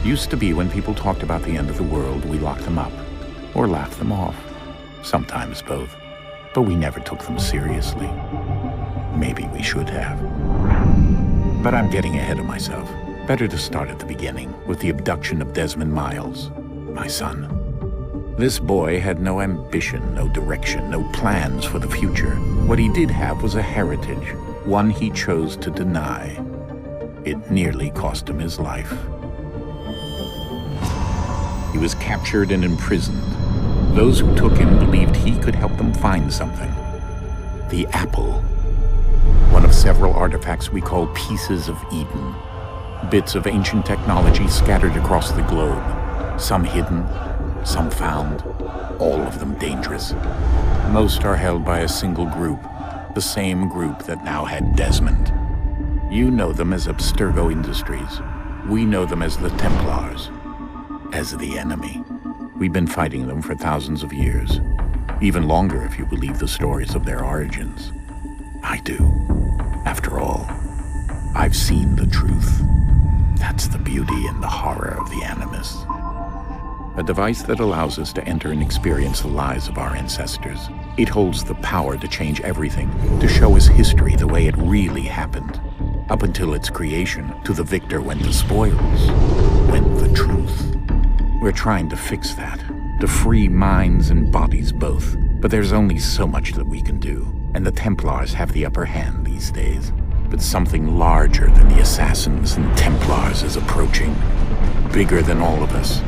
Used to be when people talked about the end of the world, we locked them up. Or laughed them off. Sometimes both. But we never took them seriously. Maybe we should have. But I'm getting ahead of myself. Better to start at the beginning, with the abduction of Desmond Miles, my son. This boy had no ambition, no direction, no plans for the future. What he did have was a heritage, one he chose to deny. It nearly cost him his life. He was captured and imprisoned. Those who took him believed he could help them find something. The apple. One of several artifacts we call pieces of Eden. Bits of ancient technology scattered across the globe. Some hidden, some found, all of them dangerous. Most are held by a single group, the same group that now had Desmond. You know them as Abstergo Industries. We know them as the Templars, as the enemy. We've been fighting them for thousands of years, even longer if you believe the stories of their origins. I do. After all, I've seen the truth. That's the beauty and the horror of the Animus. A device that allows us to enter and experience the lives of our ancestors. It holds the power to change everything, to show us history the way it really happened. Up until its creation, to the victor went the spoils, went the truth. We're trying to fix that, to free minds and bodies both. But there's only so much that we can do, and the Templars have the upper hand these days. But something larger than the Assassins and Templars is approaching, bigger than all of us.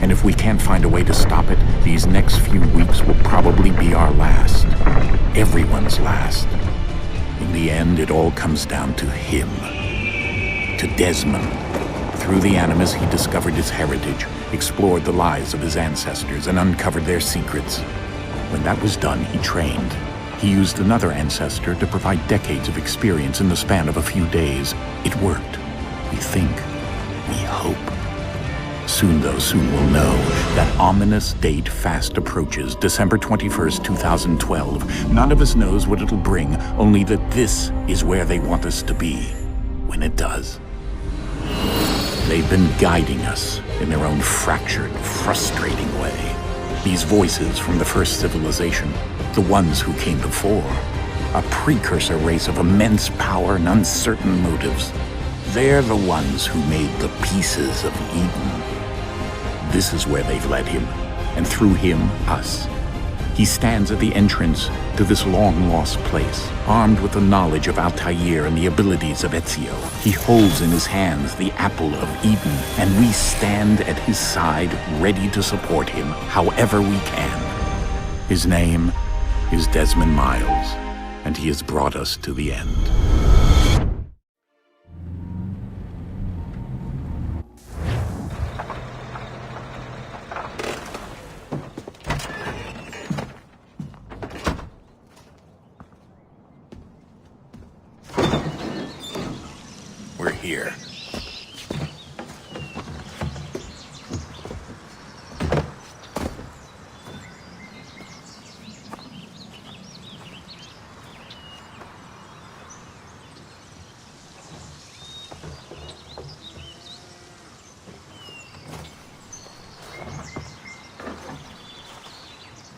And if we can't find a way to stop it, these next few weeks will probably be our last. Everyone's last. In the end, it all comes down to him. To Desmond. Through the Animus, he discovered his heritage, explored the lives of his ancestors, and uncovered their secrets. When that was done, he trained. He used another ancestor to provide decades of experience in the span of a few days. It worked. We think. We hope. Soon we'll know. That ominous date fast approaches, December 21st, 2012. None of us knows what it'll bring, only that this is where they want us to be, when it does. They've been guiding us in their own fractured, frustrating way. These voices from the first civilization, the ones who came before, a precursor race of immense power and uncertain motives. They're the ones who made the pieces of Eden. This is where they've led him, and through him, us. He stands at the entrance to this long-lost place, armed with the knowledge of Altair and the abilities of Ezio. He holds in his hands the apple of Eden, and we stand at his side, ready to support him however we can. His name is Desmond Miles, and he has brought us to the end. We're here.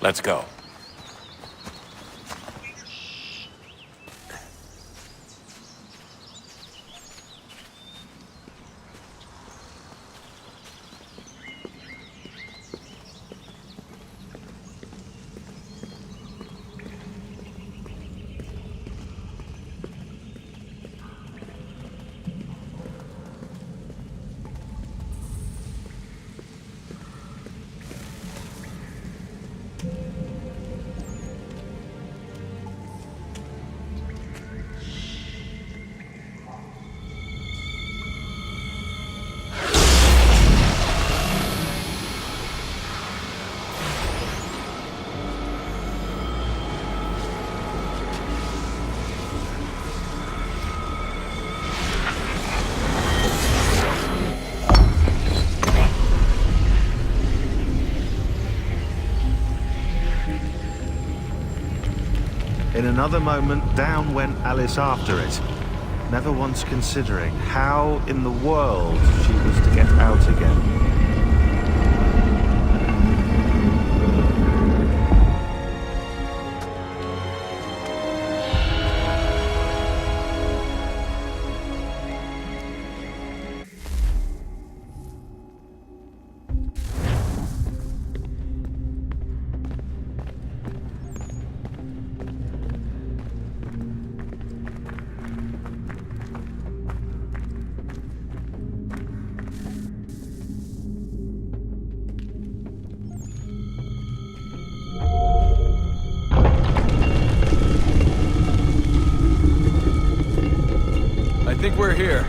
Let's go. In another moment, down went Alice after it, never once considering how in the world she was to get out again. think we're here.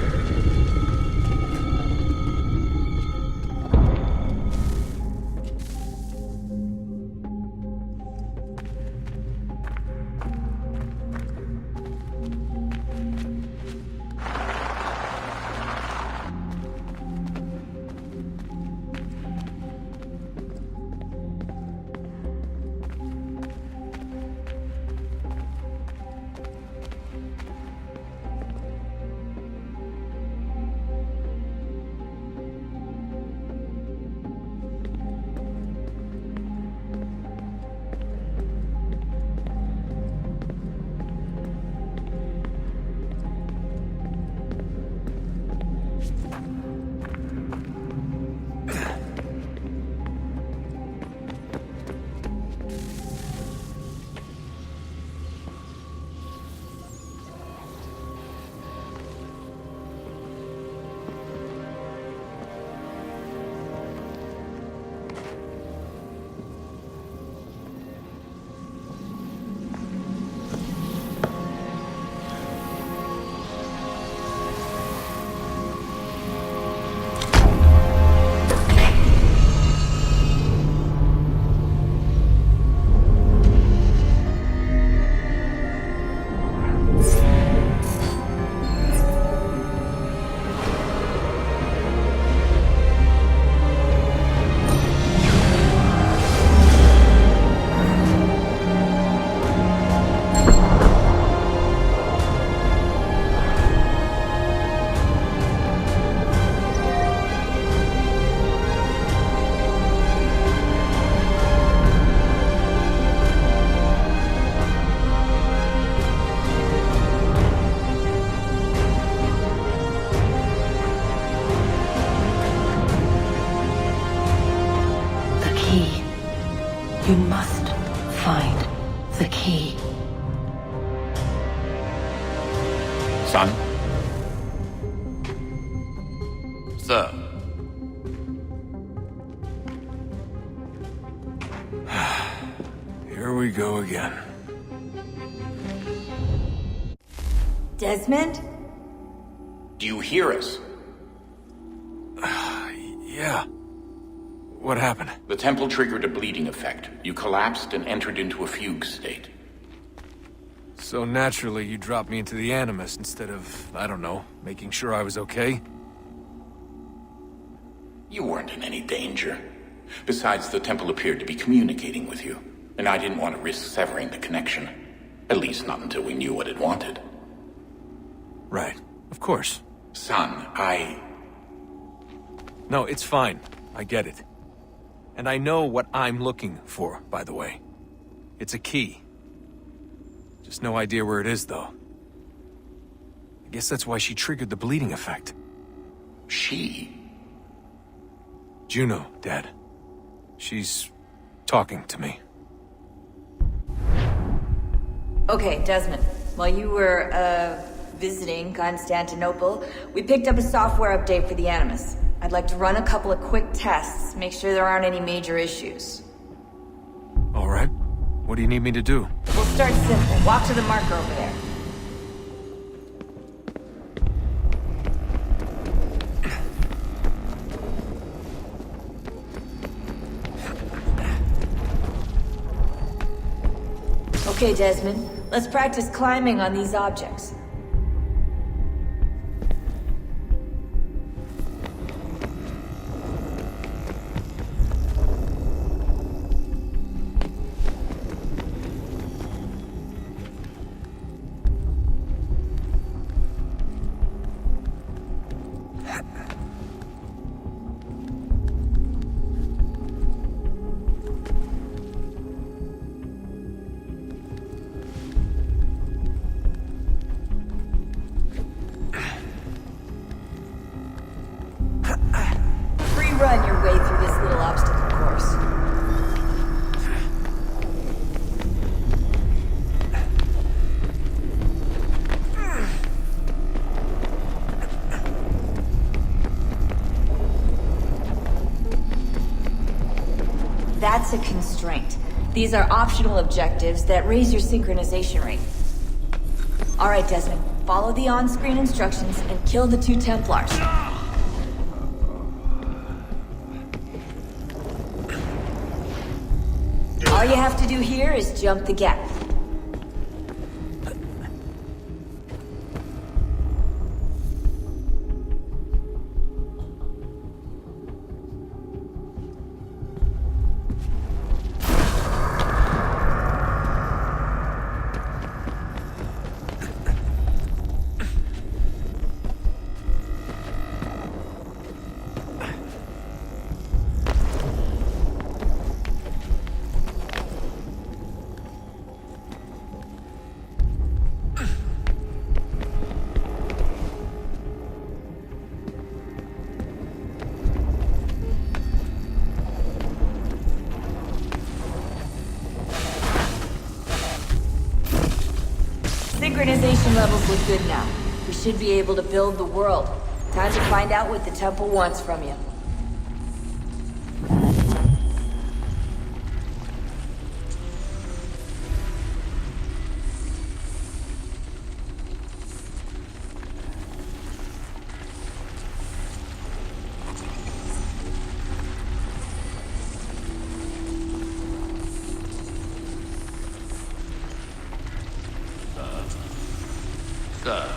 You must find the key. Son? Sir. Here we go again. Desmond? Do you hear us? Yeah. What happened? The temple triggered a bleeding effect. You collapsed and entered into a fugue state. So naturally, you dropped me into the Animus instead of, I don't know, making sure I was okay? You weren't in any danger. Besides, the temple appeared to be communicating with you, and I didn't want to risk severing the connection. At least not until we knew what it wanted. Right. Of course. Son, No, it's fine. I get it. And I know what I'm looking for, by the way. It's a key. Just no idea where it is, though. I guess that's why she triggered the bleeding effect. She? Juno, Dad. She's talking to me. Okay, Desmond. While you were, visiting Constantinople, we picked up a software update for the Animus. I'd like to run a couple of quick tests, make sure there aren't any major issues. All right. What do you need me to do? We'll start simple. Walk to the marker over there. Okay, Desmond. Let's practice climbing on these objects. Run your way through this little obstacle course. That's a constraint. These are optional objectives that raise your synchronization rate. All right, Desmond. follow the on-screen instructions and kill the 2 Templars. All you have to do here is jump the gap. Synchronization levels look good now. We should be able to build the world. Time to find out what the temple wants from you. Sir.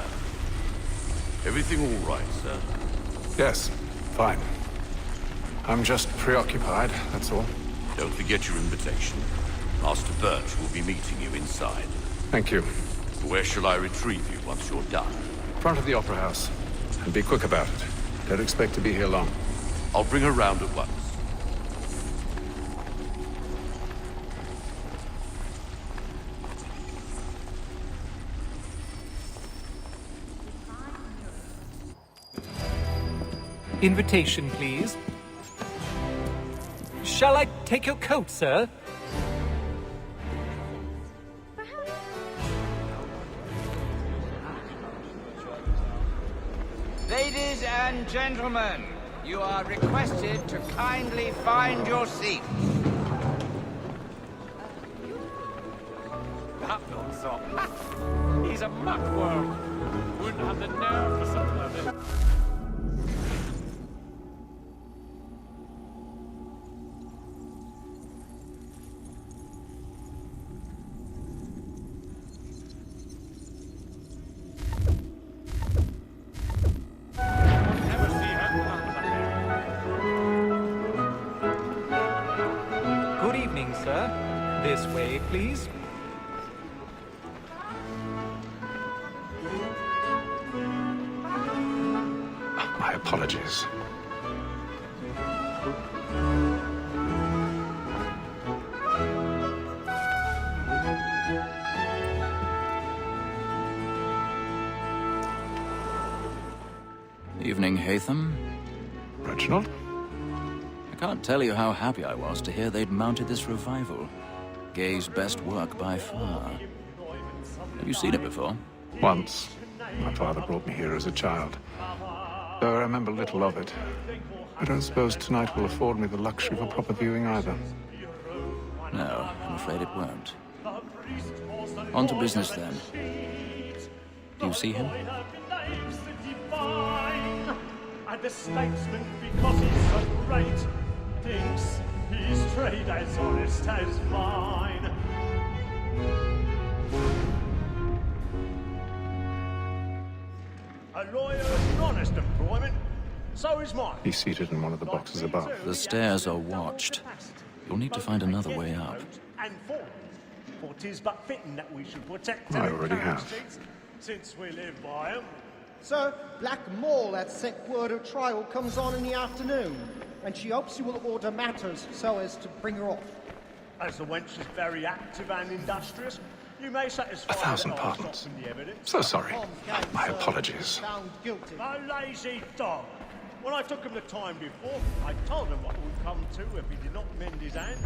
Everything all right, sir? Yes, fine. I'm just preoccupied, that's all. Don't forget your invitation. Master Birch will be meeting you inside. Thank you. Where shall I retrieve you once you're done? Front of the Opera House. And be quick about it. Don't expect to be here long. I'll bring her round at once. Invitation, please. Shall I take your coat, sir? Ladies and gentlemen, you are requested to kindly find your seats. That milksop. He's a muckworm. Wouldn't have the nerve for something like this. Never see her plans Good evening, sir. This way, please. My apologies. Evening, Hatham. Reginald? I can't tell you how happy I was to hear they'd mounted this revival. Gay's best work by far. Have you seen it before? Once. My father brought me here as a child. Though I remember little of it. I don't suppose tonight will afford me the luxury of a proper viewing either. No, I'm afraid it won't. On to business, then. Do you see him? And the statesman, because he's so great, thinks his trade as honest as mine. A lawyer's an honest employment, so is mine. He's seated in one of the boxes above. The stairs are watched. You'll need to find another way up. And for 'tis but fitting that we should protect I our already have. currencies, since we live by 'em. Sir, Black Mall had sent word her trial comes on in the afternoon, and she hopes you will order matters so as to bring her off. As the wench is very active and industrious, you may satisfy 1,000 that I was pardons. not in the evidence. So sorry. Tom Gates, My sir, apologies. Found guilty. A lazy dog. When I took him the time before, I told him what would come to if he did not mend his hand.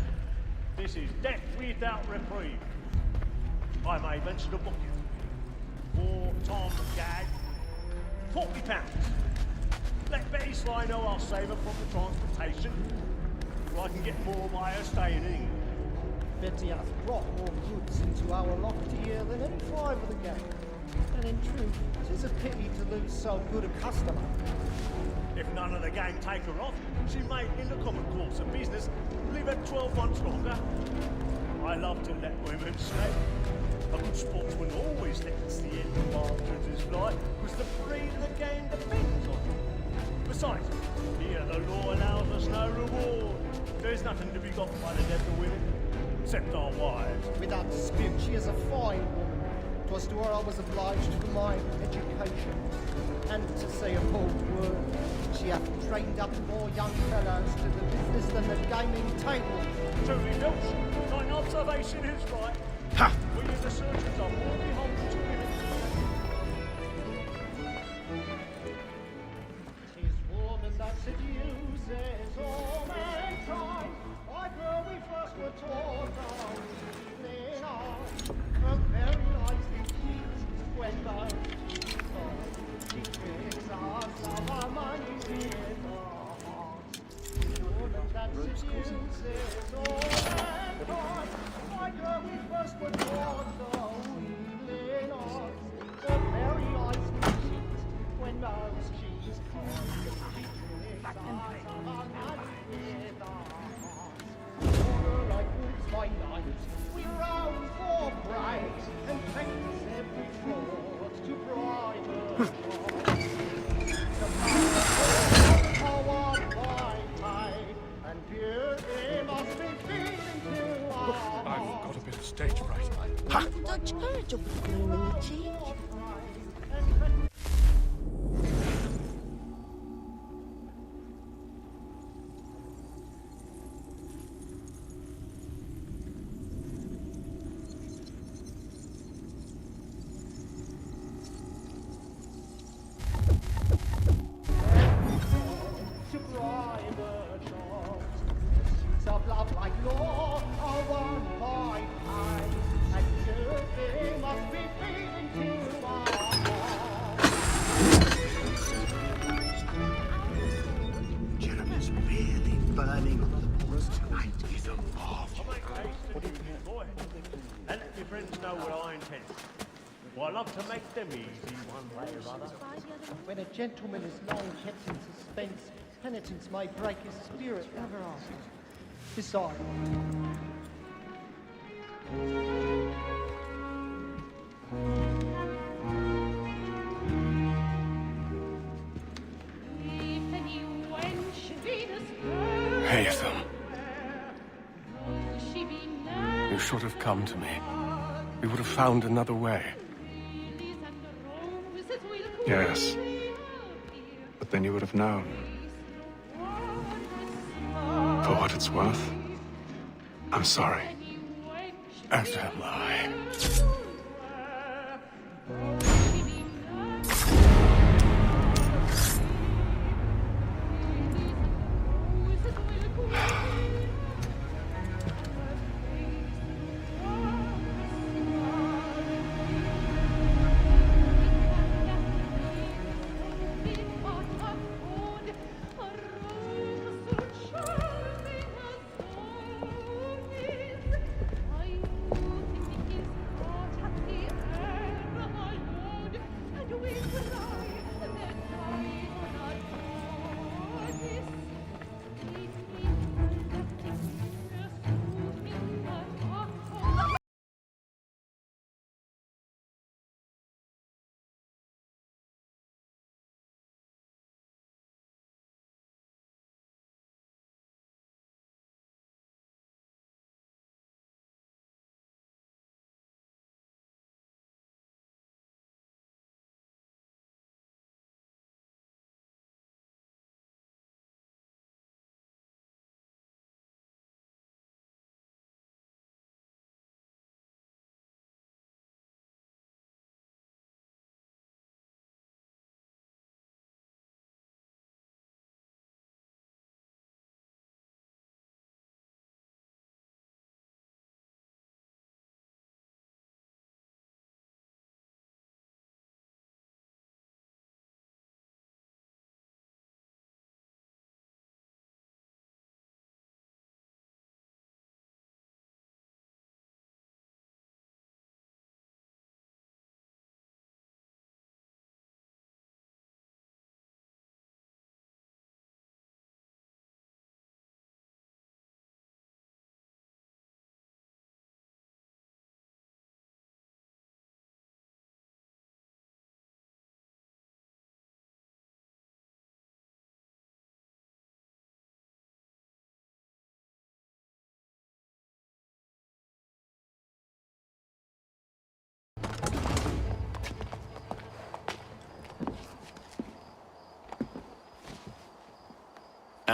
This is death without reprieve. I may mention a booking. For Tom Gag, £40. Let Betty Sly know I'll save her from the transportation, so I can get more by her staying in England. Betty hath brought more goods into our loft here than any five of the gang. And in truth, 'tis a pity to lose so good a customer. If none of the gang take her off, she may, in the common course of business, live at 12 months longer. I love to let women slay. A good sportsman always lets the end of partridges fly, because the breed of the game depends on it. Besides, here the law allows us no reward. There's nothing to be got by the death of women, except our wives. Without dispute, she is a fine woman. 'Twas to her I was obliged for my education. And to say a bold word, she hath trained up more young fellows to the business than the gaming table. Truly, Mills, thine observation is right. Ha! We as the searchers are more beholden to women. 'Tis woman that seduces all mankind. Like her we first were taught our evening eyes. Her very eyes we teach when both she falls. She tricks us of our money with our hearts. Woman that seduces all mankind. Like her we first were taught our evening eyes. Her very eyes we teach when both she's caught. She tricks us of our money with our hearts. Order like wolves by night, we rouse for praise and face every fraud to bribe her joy. The power by night, and beauty must be feeding to our hearts. I've got a bit of stage fright. To bribe her joy. The seeds of love like law are won by time, and beauty must be feeding to our hearts. Jeremy's really burning on the boards tonight. He's involved. I'll make haste and use his boy. And let my friends know what I intend. Well, I love to make them easy one way or other. When a gentleman is long kept in suspense, penitence may break his spirit ever after. Besides, Haytham. You should have come to me. We would have found another way. Yes. But then you would have known. For what it's worth, I'm sorry. As am I.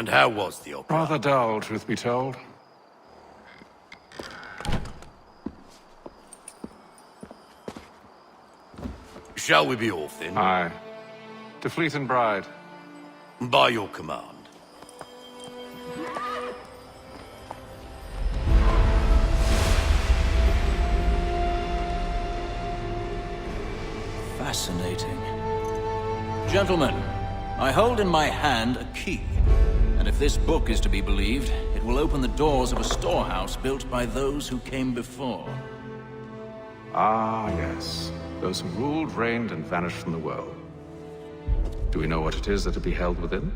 And how was the opera? Rather dull, truth be told. Shall we be off then? Aye. To Fleet and Bride. By your command. Fascinating. Gentlemen, I hold in my hand a key. And if this book is to be believed, it will open the doors of a storehouse built by those who came before. Ah, yes. Those who ruled, reigned, and vanished from the world. Do we know what it is that to be held within?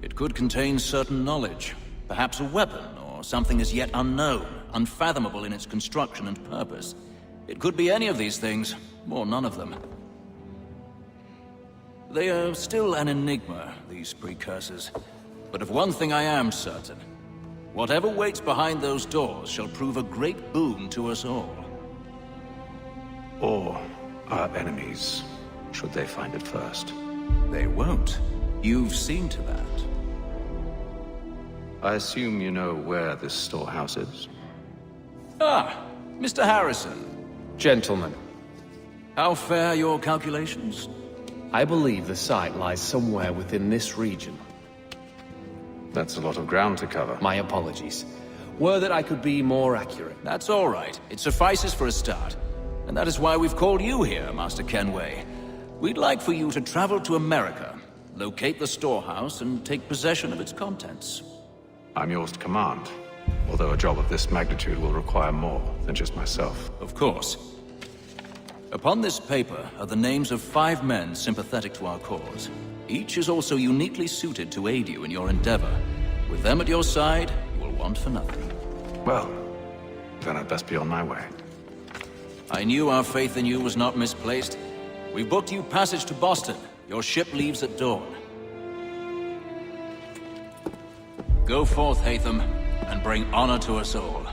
It could contain certain knowledge. Perhaps a weapon, or something as yet unknown, unfathomable in its construction and purpose. It could be any of these things, or none of them. They are still an enigma, these precursors. But of one thing I am certain. Whatever waits behind those doors shall prove a great boon to us all. Or our enemies, should they find it first. They won't. You've seen to that. I assume you know where this storehouse is? Ah, Mr. Harrison. Gentlemen, How fare your calculations? I believe the site lies somewhere within this region. That's a lot of ground to cover. My apologies. Were that I could be more accurate. That's all right. It suffices for a start. And that is why we've called you here, Master Kenway. We'd like for you to travel to America, locate the storehouse, and take possession of its contents. I'm yours to command, although a job of this magnitude will require more than just myself. Of course. Upon this paper are the names of 5 men sympathetic to our cause. Each is also uniquely suited to aid you in your endeavor. With them at your side, you will want for nothing. Well, then I'd best be on my way. I knew our faith in you was not misplaced. We've booked you passage to Boston. Your ship leaves at dawn. Go forth, Hatham, and bring honor to us all.